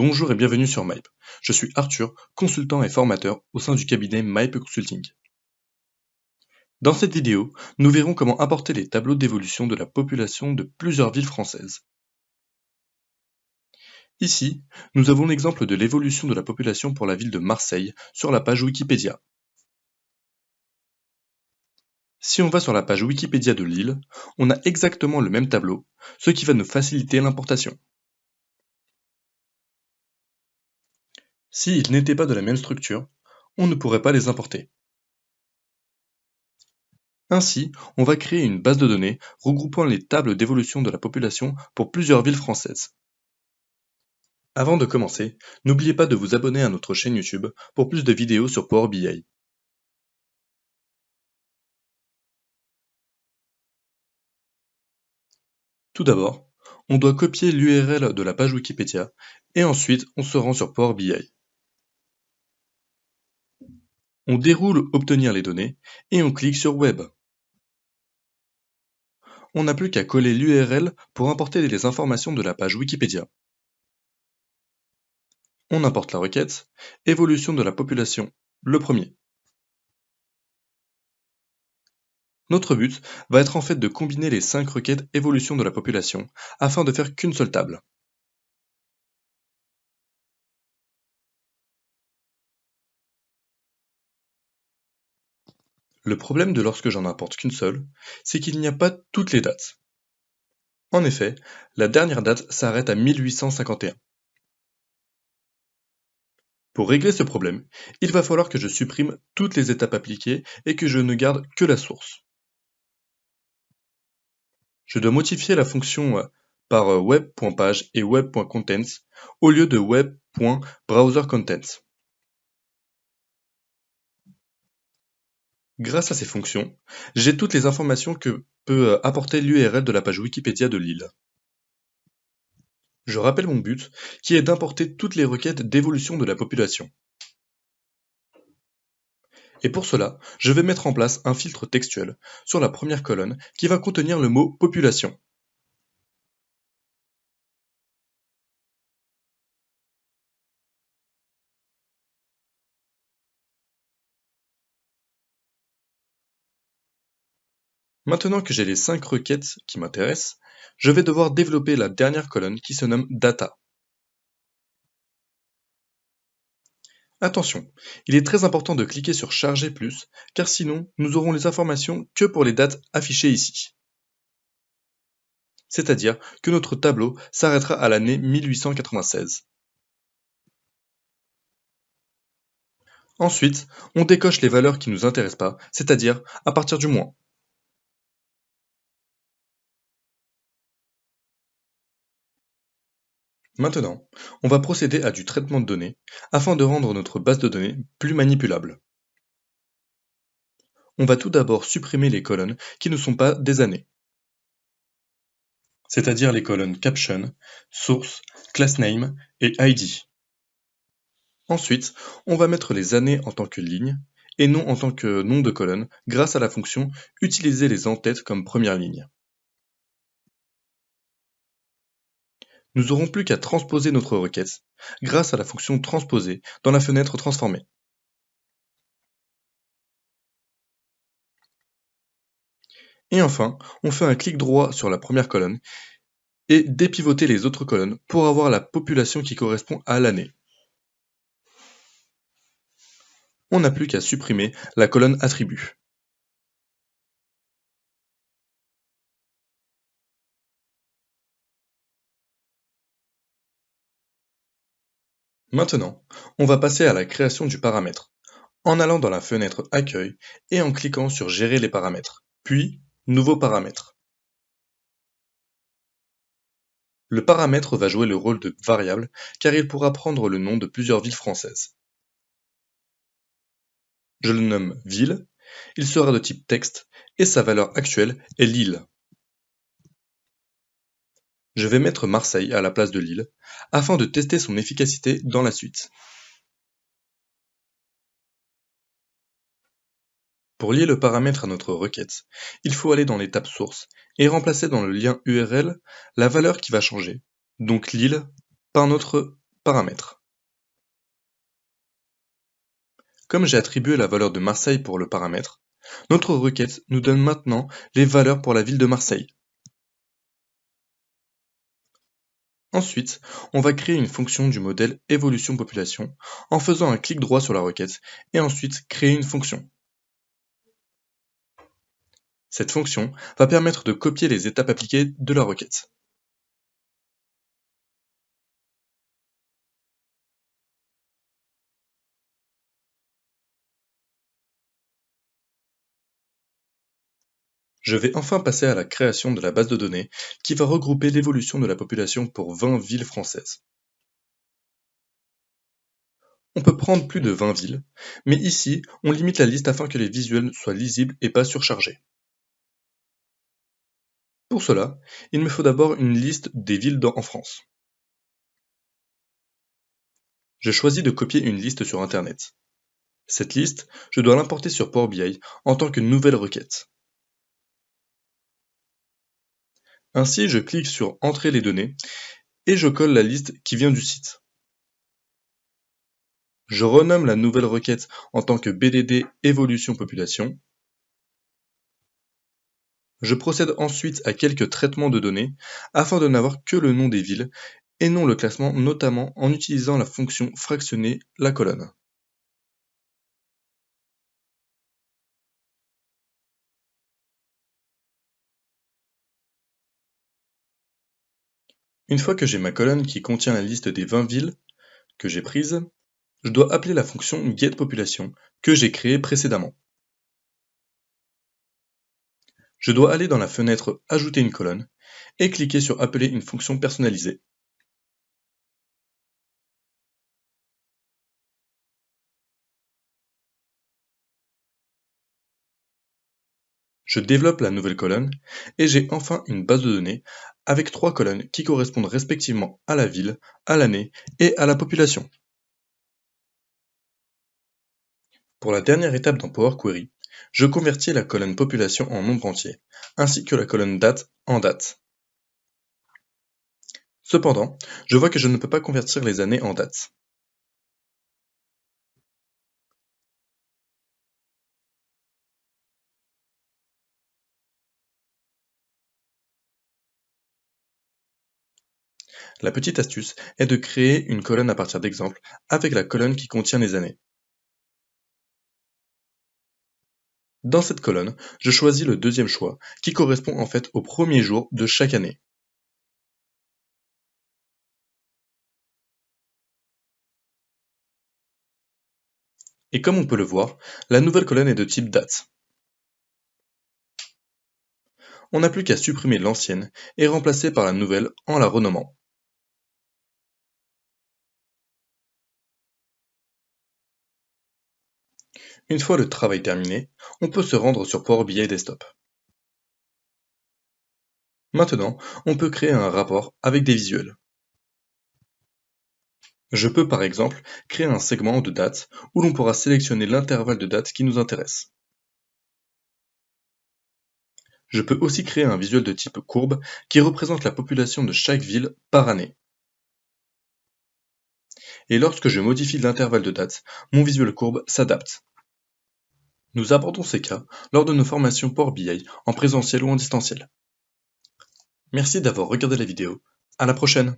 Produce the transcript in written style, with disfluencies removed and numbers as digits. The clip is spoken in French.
Bonjour et bienvenue sur MAIP. Je suis Arthur, consultant et formateur au sein du cabinet MAIP Consulting. Dans cette vidéo, nous verrons comment apporter les tableaux d'évolution de la population de plusieurs villes françaises. Ici, nous avons l'exemple de l'évolution de la population pour la ville de Marseille sur la page Wikipédia. Si on va sur la page Wikipédia de Lille, on a exactement le même tableau, ce qui va nous faciliter l'importation. S'ils n'étaient pas de la même structure, on ne pourrait pas les importer. Ainsi, on va créer une base de données regroupant les tables d'évolution de la population pour plusieurs villes françaises. Avant de commencer, n'oubliez pas de vous abonner à notre chaîne YouTube pour plus de vidéos sur Power BI. Tout d'abord, on doit copier l'URL de la page Wikipédia et ensuite on se rend sur Power BI. On déroule Obtenir les données et on clique sur Web. On n'a plus qu'à coller l'URL pour importer les informations de la page Wikipédia. On importe la requête Évolution de la population, le premier. Notre but va être en fait de combiner les 5 requêtes évolution de la population afin de faire qu'une seule table. Le problème de lorsque j'en importe qu'une seule, c'est qu'il n'y a pas toutes les dates. En effet, la dernière date s'arrête à 1851. Pour régler ce problème, il va falloir que je supprime toutes les étapes appliquées et que je ne garde que la source. Je dois modifier la fonction par web.page et web.contents au lieu de web.browsercontents. Grâce à ces fonctions, j'ai toutes les informations que peut apporter l'URL de la page Wikipédia de Lille. Je rappelle mon but, qui est d'importer toutes les requêtes d'évolution de la population. Et pour cela, je vais mettre en place un filtre textuel sur la première colonne qui va contenir le mot population. Maintenant que j'ai les 5 requêtes qui m'intéressent, je vais devoir développer la dernière colonne qui se nomme Data. Attention, il est très important de cliquer sur Charger plus, car sinon nous aurons les informations que pour les dates affichées ici. C'est-à-dire que notre tableau s'arrêtera à l'année 1896. Ensuite, on décoche les valeurs qui ne nous intéressent pas, c'est-à-dire à partir du mois. Maintenant, on va procéder à du traitement de données afin de rendre notre base de données plus manipulable. On va tout d'abord supprimer les colonnes qui ne sont pas des années, c'est-à-dire les colonnes Caption, Source, Classname et ID. Ensuite, on va mettre les années en tant que ligne et non en tant que nom de colonne grâce à la fonction Utiliser les en-têtes comme première ligne. Nous n'aurons plus qu'à transposer notre requête grâce à la fonction Transposer dans la fenêtre transformée. Et enfin, on fait un clic droit sur la première colonne et dépivoter les autres colonnes pour avoir la population qui correspond à l'année. On n'a plus qu'à supprimer la colonne Attribut. Maintenant, on va passer à la création du paramètre, en allant dans la fenêtre Accueil et en cliquant sur Gérer les paramètres, puis Nouveau paramètre. Le paramètre va jouer le rôle de variable car il pourra prendre le nom de plusieurs villes françaises. Je le nomme ville, il sera de type texte et sa valeur actuelle est Lille. Je vais mettre Marseille à la place de Lille afin de tester son efficacité dans la suite. Pour lier le paramètre à notre requête, il faut aller dans l'étape source et remplacer dans le lien URL la valeur qui va changer, donc Lille, par paramètres. Comme j'ai attribué la valeur de Marseille pour le paramètre, notre requête nous donne maintenant les valeurs pour la ville de Marseille. Ensuite, on va créer une fonction du modèle évolution population en faisant un clic droit sur la requête et ensuite créer une fonction. Cette fonction va permettre de copier les étapes appliquées de la requête. Je vais enfin passer à la création de la base de données qui va regrouper l'évolution de la population pour 20 villes françaises. On peut prendre plus de 20 villes, mais ici, on limite la liste afin que les visuels soient lisibles et pas surchargés. Pour cela, il me faut d'abord une liste des villes en France. Je choisis de copier une liste sur Internet. Cette liste, je dois l'importer sur Power BI en tant que nouvelle requête. Ainsi, je clique sur Entrer les données et je colle la liste qui vient du site. Je renomme la nouvelle requête en tant que BDD évolution population. Je procède ensuite à quelques traitements de données afin de n'avoir que le nom des villes et non le classement, notamment en utilisant la fonction fractionner la colonne. Une fois que j'ai ma colonne qui contient la liste des 20 villes que j'ai prises, je dois appeler la fonction getPopulation que j'ai créée précédemment. Je dois aller dans la fenêtre Ajouter une colonne et cliquer sur Appeler une fonction personnalisée. Je développe la nouvelle colonne et j'ai enfin une base de données avec 3 colonnes qui correspondent respectivement à la ville, à l'année et à la population. Pour la dernière étape dans Power Query, je convertis la colonne population en nombre entier, ainsi que la colonne date en date. Cependant, je vois que je ne peux pas convertir les années en dates. La petite astuce est de créer une colonne à partir d'exemples avec la colonne qui contient les années. Dans cette colonne, je choisis le deuxième choix, qui correspond en fait au premier jour de chaque année. Et comme on peut le voir, la nouvelle colonne est de type date. On n'a plus qu'à supprimer l'ancienne et remplacer par la nouvelle en la renommant. Une fois le travail terminé, on peut se rendre sur Power BI Desktop. Maintenant, on peut créer un rapport avec des visuels. Je peux par exemple créer un segment de date où l'on pourra sélectionner l'intervalle de date qui nous intéresse. Je peux aussi créer un visuel de type courbe qui représente la population de chaque ville par année. Et lorsque je modifie l'intervalle de date, mon visuel courbe s'adapte. Nous abordons ces cas lors de nos formations Power BI en présentiel ou en distanciel. Merci d'avoir regardé la vidéo. À la prochaine!